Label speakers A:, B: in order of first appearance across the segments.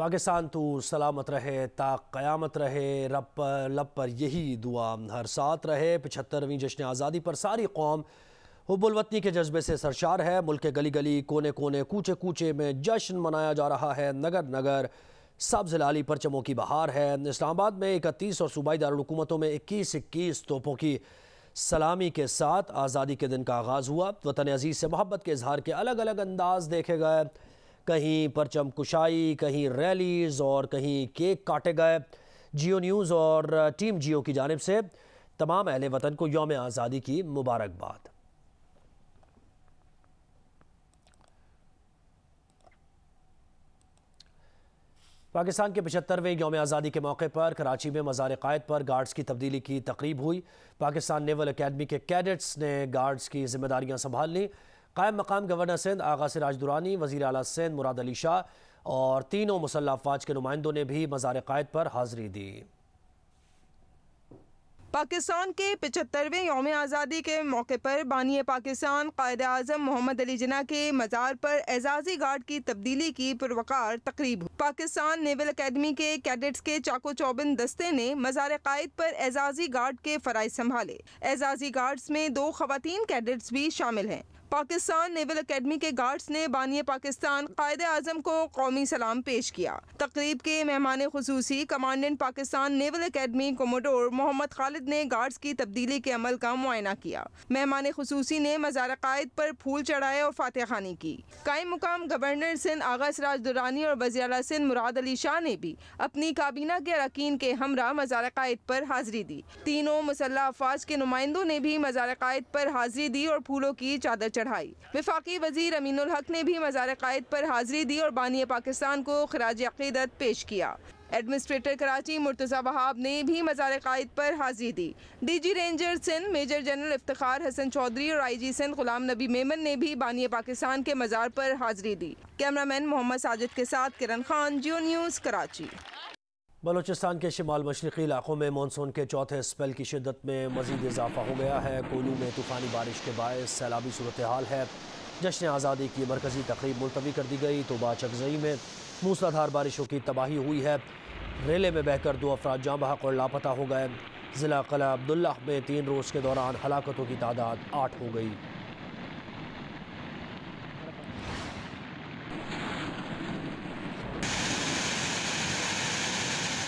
A: पाकिस्तान तू सलामत रहे ता क़यामत रहे, लब पर यही दुआ हर साथ रहे। 75वीं जश्न आज़ादी पर सारी कौम हुब्बुल वतनी के जज्बे से सरशार है। मुल्क के गली गली कोने कोने कूचे कूचे में जश्न मनाया जा रहा है। नगर नगर सब्ज़ लाली परचमों की बहार है। इस्लामाबाद में 31 और सूबाई दारुल-हुकूमतों में 21 तोपों की सलामी के साथ आज़ादी के दिन का आगाज़ हुआ। वतन अज़ीज़ से मोहब्बत के इजहार के अलग अलग अंदाज देखे गए। कहीं परचम कुशाई, कहीं रैलीज़ और कहीं केक काटे गए। जियो न्यूज़ और टीम जियो की जानिब से तमाम अहले वतन को यौम आज़ादी की मुबारकबाद। पाकिस्तान के 75वें यौम आज़ादी के मौके पर कराची में मज़ार क़ायद पर गार्ड्स की तब्दीली की तकरीब हुई। पाकिस्तान नेवल अकेडमी के कैडेट्स ने गार्ड्स की जिम्मेदारियाँ संभाल लीं। कायम मकाम गवर्नर सिंध आगा सिराज दुरानी, वज़ीर आला सिंध मुराद अली शाह और तीनों मुसल्लह अफ़वाज के नुमाइंदों ने भी मज़ार क़ायद पर हाज़री दी।
B: पाकिस्तान के 75वें यौम आज़ादी के मौके पर बानी पाकिस्तान कायद आज़म मोहम्मद अली जिन्ना के मज़ार पर एजाज़ी गार्ड की तब्दीली की पुरवकार तकरीब। पाकिस्तान नेवल अकेडमी के कैडेट्स के चाको चौबंद दस्ते ने मज़ार क़ायद पर एजाज़ी गार्ड के फ़राइज़ संभाले। एजाज़ी गार्ड्स में 2 ख़वातीन कैडेट्स भी शामिल हैं। पाकिस्तान नेवल अकेडमी के गार्ड्स ने बानी पाकिस्तान कायद आज़म को कौमी सलाम पेश किया। तकरीब के मेहमान खुसूसी commandant Pakistan naval academy commodore Mohammad Khalid ने गार्ड्स की तब्दीली के अमल का मुआयना किया। मेहमान खुसूसी ने मज़ार क़ायद पर फूल चढ़ाए और फातिहा खानी की। कायम मुकाम गवर्नर सिंध आगा सिराज दुरानी और वज़ीर आला सिंध मुराद अली शाह ने भी अपनी काबीना के अरकान के हमरा मज़ार क़ायद पर हाजिरी दी। तीनों मुसल्लह अफ़वाज के नुमाइंदों ने भी मज़ार क़ायद पर हाजिरी दी और फूलों की चादर चढ़ाई। वफाकी वज़ीर अमीनुल हक ने भी मज़ार क़ायद पर हाजिरी दी और बानी पाकिस्तान को खिराज अक़ीदत पेश किया। एडमिनिस्ट्रेटर कराची मुर्तज़ा वहाब ने भी मज़ार क़ायद पर हाजिरी दी। DG ranger Sindh major general Iftikhar Hasan Chaudhry और IG सिंध गुलाम नबी मेमन ने भी बानी पाकिस्तान के मज़ार पर हाजिरी दी। कैमरामैन मोहम्मद साजिद के साथ किरण खान, जियो न्यूज़ कराची।
A: बलूचिस्तान के शिमाल मशरक़ी इलाकों में मानसून के चौथे स्पेल की शिद्दत में मज़ीद इजाफा हो गया है। कोलू में तूफ़ानी बारिश के बायस सैलाबी सूरत हाल है। जश्न आज़ादी की मरकज़ी तकरीब मुलतवी कर दी गई। तोबा चकजई में मूसलाधार बारिशों की तबाही हुई है। रेले में बहकर 2 अफराद जाँ बहक और लापता हो गए। ज़िला क़िला अब्दुल्ला में 3 रोज़ के दौरान हलाकतों की तादाद 8 हो गई।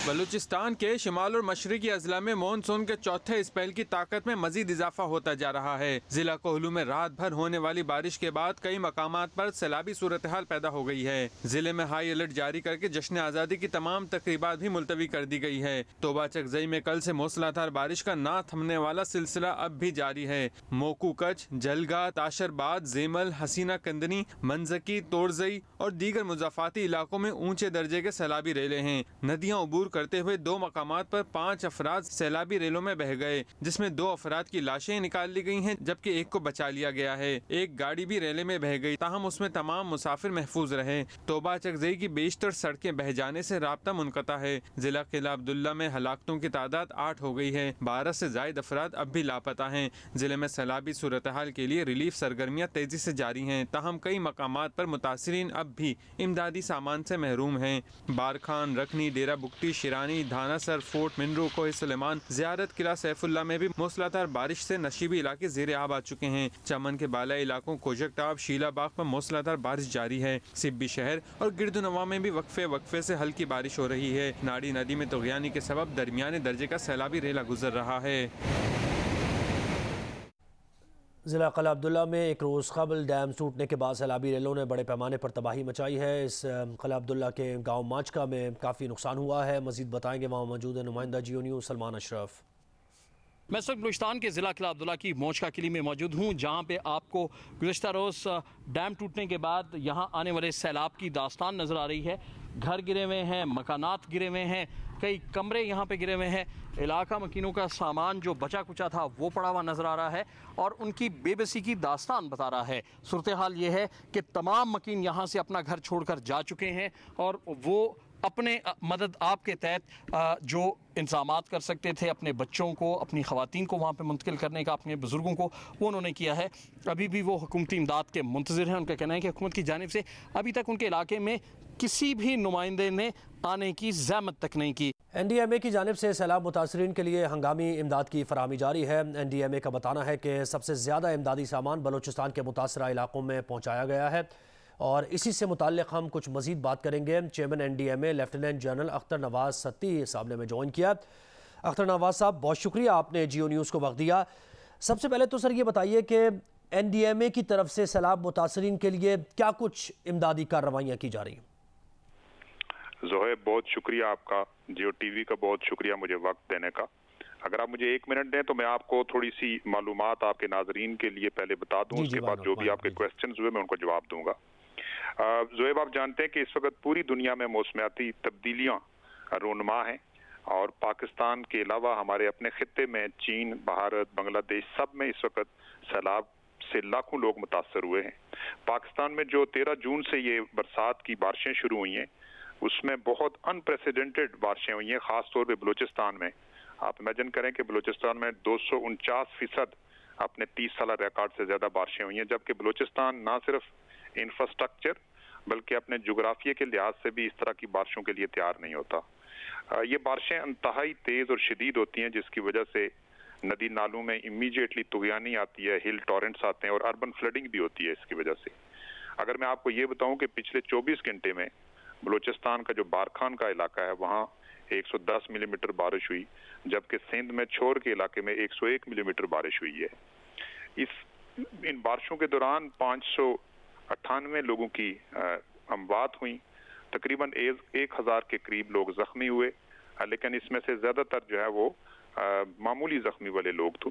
C: बलूचिस्तान के शिमाल और मशरक़ी अजला में मानसून के चौथे स्पेल की ताकत में मजीद इजाफा होता जा रहा है। जिला कोहलू में रात भर होने वाली बारिश के बाद कई मकामात पर सैलाबी सूरत हाल पैदा हो गई है। जिले में हाई अलर्ट जारी करके जश्न आज़ादी की तमाम तकरीबात भी मुलतवी कर दी गई है। तोबा चकजई में कल से मूसलाधार बारिश का ना थमने वाला सिलसिला अब भी जारी है। मोकू कच, जलगा, ताशरबाद, जेमल, हसीना कंदनी, मंजकी, तोरजई और दीगर मुजाफाती इलाकों में ऊंचे दर्जे के सैलाबी रेले हैं। नदियाँ अबूर करते हुए 2 मकामात पर 5 अफराद सैलाबी रेलों में बह गए, जिसमें 2 अफराद की लाशें निकाल ली गई हैं, जबकि एक को बचा लिया गया है। एक गाड़ी भी रेले में बह गई, ताहम उसमें तमाम मुसाफिर महफूज रहे। तोबा चकजई की बेशतर सड़कें बह जाने से राब्ता मुनक़ता है। जिला किला अब्दुल्ला में हलाकतों की तादाद 8 हो गई है। 12 से जायद अफराद अब भी लापता हैं। जिले में सैलाबी सूरत हाल के लिए रिलीफ सरगर्मियाँ तेजी से जारी हैं, ताहम कई मकामात पर मुतासिरीन अब भी इमदादी सामान से महरूम हैं। बारखान, रखनी, डेरा बुगटी, शिरानी, धानासर, फोर्ट मिनरू, कोहे सुलेमान, ज़ियारत किला सैफुल्ला में भी मूसलाधार बारिश से नशीबी इलाके ज़ेरे आब आ चुके हैं। चमन के बाला इलाकों कोजकटाब, शीलाबाग पर मूसलाधार बारिश जारी है। सिब्बी शहर और गिरदुनवा में भी वक्फे से हल्की बारिश हो रही है। नाड़ी नदी में तुग़यानी के सबब दरमियाने दर्जे का सैलाबी रेला गुजर रहा है।
A: ज़िला क़िला अब्दुल्ला में 1 रोज़ कबल डैम टूटने के बाद सैलाबी रेलों ने बड़े पैमाने पर तबाही मचाई है। इस क़िला अब्दुल्ला के गांव माचका में काफ़ी नुकसान हुआ है। मज़ीद बताएंगे वहाँ मौजूद है नुमाइंदा जियो न्यूज़ सलमान अशरफ।
D: मैं इस वक्त बलूचिस्तान के ज़िला किला अब्दुल्ला की मोचका किली में मौजूद हूँ, जहाँ पे आपको गुज़श्ता रोज़ डैम टूटने के बाद यहाँ आने वाले सैलाब की दास्तान नज़र आ रही है। घर गिरे हुए हैं, मकानात गिरे हुए हैं, कई कमरे यहाँ पे गिरे हुए हैं। इलाका मकीनों का सामान जो बचा कुचा था वो पड़ा हुआ नज़र आ रहा है और उनकी बेबसी की दास्तान बता रहा है। सूरत हाल ये है कि तमाम मकीन यहाँ से अपना घर छोड़कर जा चुके हैं और वो अपने मदद आपके तहत जो इंतजामात कर सकते थे, अपने बच्चों को, अपनी ख़वातीन को वहाँ पे मुंतकिल करने का, अपने बुज़ुर्गों को, वो उन्होंने किया है। अभी भी वो हुकूमती इमदाद के मुंतज़िर हैं। उनका कहना है कि हुकूमत की जानिब से अभी तक उनके इलाके में किसी भी नुमाइंदे ने आने की ज़हमत तक नहीं की।
A: NDMA की जानिब से सैलाब मुतासरीन के लिए हंगामी इमदाद की फराहमी जारी है। NDMA का बताना है कि सबसे ज़्यादा इमदादी सामान बलूचिस्तान के मुतासरा इलाकों में पहुँचाया गया है और इसी से मुताल्लिक़ हम कुछ मज़ीद बात करेंगे। Chairman NDMA lieutenant general Akhtar Nawaz Satti साहब ने हमें ज्वाइन किया। अख्तर नवाज साहब, बहुत शुक्रिया आपने जियो न्यूज़ को वक्त दिया। सबसे पहले तो सर ये बताइए कि NDMA की तरफ से सैलाब मुतासरीन के लिए क्या कुछ इमदादी कार्रवाइयाँ की जा रही हैं?
E: ज़ोहैब, बहुत शुक्रिया आपका, जियो टीवी का बहुत शुक्रिया मुझे वक्त देने का। अगर आप मुझे 1 मिनट दें तो मैं आपको थोड़ी सी मालूमात आपके नाजरीन के लिए पहले बता दूं, उसके बाद जो भी आपके क्वेश्चंस हुए मैं उनको जवाब दूंगा। ज़ोहैब, आप जानते हैं कि इस वक्त पूरी दुनिया में मौसमियाती तब्दीलियाँ रोनुमा हैं और पाकिस्तान के अलावा हमारे अपने खित्ते में चीन, भारत, बांग्लादेश, सब में इस वक्त सैलाब से लाखों लोग मुतासर हुए हैं। पाकिस्तान में जो 13 जून से ये बरसात की बारिशें शुरू हुई हैं उसमें बहुत अनप्रेसिडेंटेड बारिशें हुई हैं, खास तौर पे बलूचिस्तान में। आप इमेजिन करें कि बलूचिस्तान में 249% अपने 30 साल रिकॉर्ड से ज्यादा बारिशें हुई हैं, जबकि बलूचिस्तान ना सिर्फ इंफ्रास्ट्रक्चर बल्कि अपने जोग्राफिया के लिहाज से भी इस तरह की बारिशों के लिए तैयार नहीं होता। ये बारिशें इंतहाई तेज और शदीद होती हैं, जिसकी वजह से नदी नालों में इमीडिएटली तुगयानी आती है, हिल टॉरेंट्स आते हैं और अर्बन फ्लडिंग भी होती है इसकी वजह से। अगर मैं आपको ये बताऊं कि पिछले 24 घंटे में बलूचिस्तान का जो बारखान का इलाका है वहाँ 110 मिलीमीटर बारिश हुई, जबकि सिंध में छोर के इलाके में 101 मिलीमीटर बारिश हुई है। इन बारिशों के दौरान 598 लोगों की अमवात हुई, तकरीबन 1000 के करीब लोग जख्मी हुए, लेकिन इसमें से ज्यादातर जो है वो मामूली जख्मी वाले लोग थे।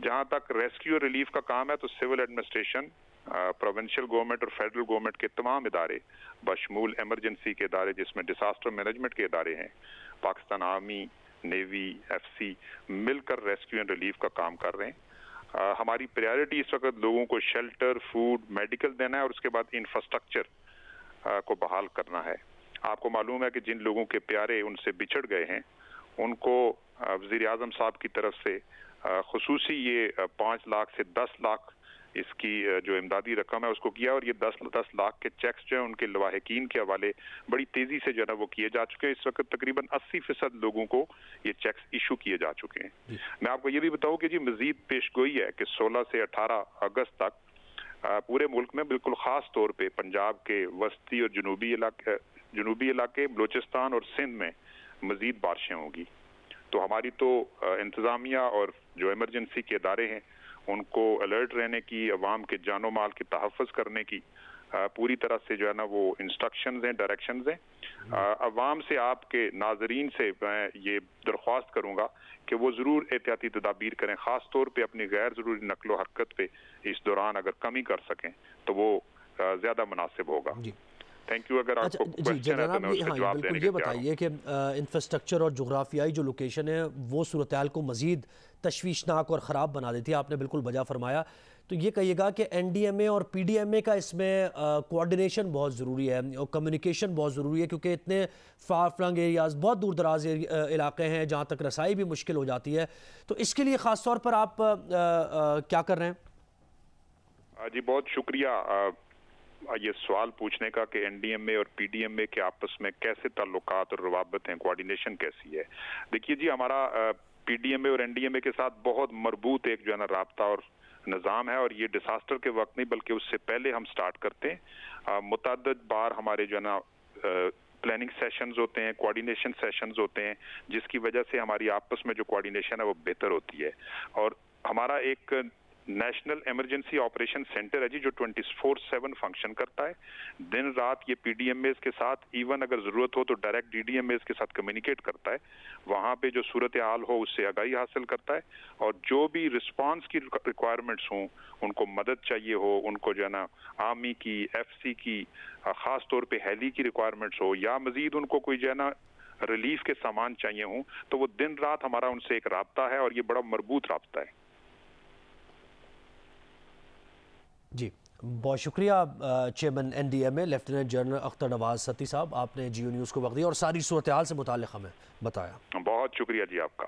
E: जहाँ तक रेस्क्यू और रिलीफ का काम है तो सिविल एडमिनिस्ट्रेशन, प्रोविंशियल गवर्नमेंट और फेडरल गवर्नमेंट के तमाम इदारे, बशमूल एमरजेंसी के इदारे जिसमें डिजास्टर मैनेजमेंट के इदारे हैं, पाकिस्तान आर्मी, नेवी, FC, मिलकर रेस्क्यू एंड रिलीफ का काम कर रहे हैं। हमारी प्रायोरिटी इस वक्त लोगों को शेल्टर, फूड, मेडिकल देना है और उसके बाद इंफ्रास्ट्रक्चर को बहाल करना है। आपको मालूम है कि जिन लोगों के प्यारे उनसे बिछड़ गए हैं उनको वज़ीर आज़म साहब की तरफ से खुसूसी ये 5 लाख से 10 लाख इसकी जो इमदादी रकम है उसको किया और ये 10 लाख के चेक्स जो है उनके लवाहिकीन के हवाले बड़ी तेजी से जो है वो किए जा चुके हैं। इस वक्त तकरीबन 80% लोगों को ये चेक्स इशू किए जा चुके हैं। मैं आपको ये भी बताऊं कि जी मजीद पेशगोई है कि 16 से 18 अगस्त तक पूरे मुल्क में, बिल्कुल खास तौर पे पंजाब के वस्ती और जनूबी इलाके, बलूचिस्तान और सिंध में मजीद बारिशें होगी। तो हमारी तो इंतजामिया और जो इमरजेंसी के इदारे हैं उनको अलर्ट रहने की, अवाम के जानो माल की तहफ़्फ़ुज़ करने की पूरी तरह से जो है ना वो इंस्ट्रक्शंस हैं, डायरेक्शंस हैं। अवाम से, आपके नाजरीन से मैं ये दरख्वास्त करूँगा कि वो ज़रूर एहतियाती तदाबीर करें, ख़ास तौर पे अपनी गैर ज़रूरी नकलो हरकत पे इस दौरान अगर कमी कर सकें तो वो ज़्यादा मुनासिब होगा। Thank you. अगर आपको क्वेश्चन है तो मैं उसका जवाब देने के लिए
A: बताइए कि इंफ्रास्ट्रक्चर और जोग्राफियाई जो लोकेशन है वो सूरत हाल को मज़ीद तशवीशनाक और ख़राब बना देती है। आपने बिल्कुल बजा फरमाया। तो ये कहिएगा कि NDMA और PDMA का इसमें कोऑर्डिनेशन बहुत ज़रूरी है और कम्युनिकेशन बहुत ज़रूरी है, क्योंकि इतने फार फ्लंग एरियाज़, बहुत दूर दराज इलाके हैं जहाँ तक रसाई भी मुश्किल हो जाती है। तो इसके लिए ख़ास तौर पर आप क्या कर रहे हैं?
E: जी बहुत शुक्रिया ये सवाल पूछने का कि NDMA और PDMA के आपस में कैसे ताल्लुकात और रवाबत हैं, कोऑर्डिनेशन कैसी है। देखिए जी, हमारा PDMA और NDMA के साथ बहुत मरबूत एक जो है ना राब्ता और निज़ाम है, और ये डिसास्टर के वक्त नहीं बल्कि उससे पहले हम स्टार्ट करते हैं। मुतअद्दिद बार हमारे जो है ना प्लानिंग सेशंस होते हैं, कोऑर्डिनेशन सेशंस होते हैं, जिसकी वजह से हमारी आपस में जो कोऑर्डिनेशन है वो बेहतर होती है। और हमारा एक नेशनल इमरजेंसी ऑपरेशन सेंटर है जी जो 24/7 फंक्शन करता है। दिन रात ये PDMAs के साथ, इवन अगर ज़रूरत हो तो डायरेक्ट DDMAs के साथ कम्युनिकेट करता है, वहाँ पे जो सूरत हाल हो उससे आगाही हासिल करता है, और जो भी रिस्पांस की रिक्वायरमेंट्स हों, उनको मदद चाहिए हो, उनको जो है ना आर्मी की, FC की, ख़ास तौर पे हेली की रिक्वायरमेंट्स हो, या मज़ीद उनको कोई जो है ना रिलीफ के सामान चाहिए हों, तो वो दिन रात हमारा उनसे एक राब्ता है और ये बड़ा मरबूत राब्ता है।
A: जी, बहुत शुक्रिया chairman NDMA lieutenant general Akhtar Nawaz Satti साहब, आपने जियो न्यूज़ को वक्त दिया और सारी सूरत हाल से मुताल्लिक़ हमें बताया।
E: बहुत शुक्रिया जी आपका।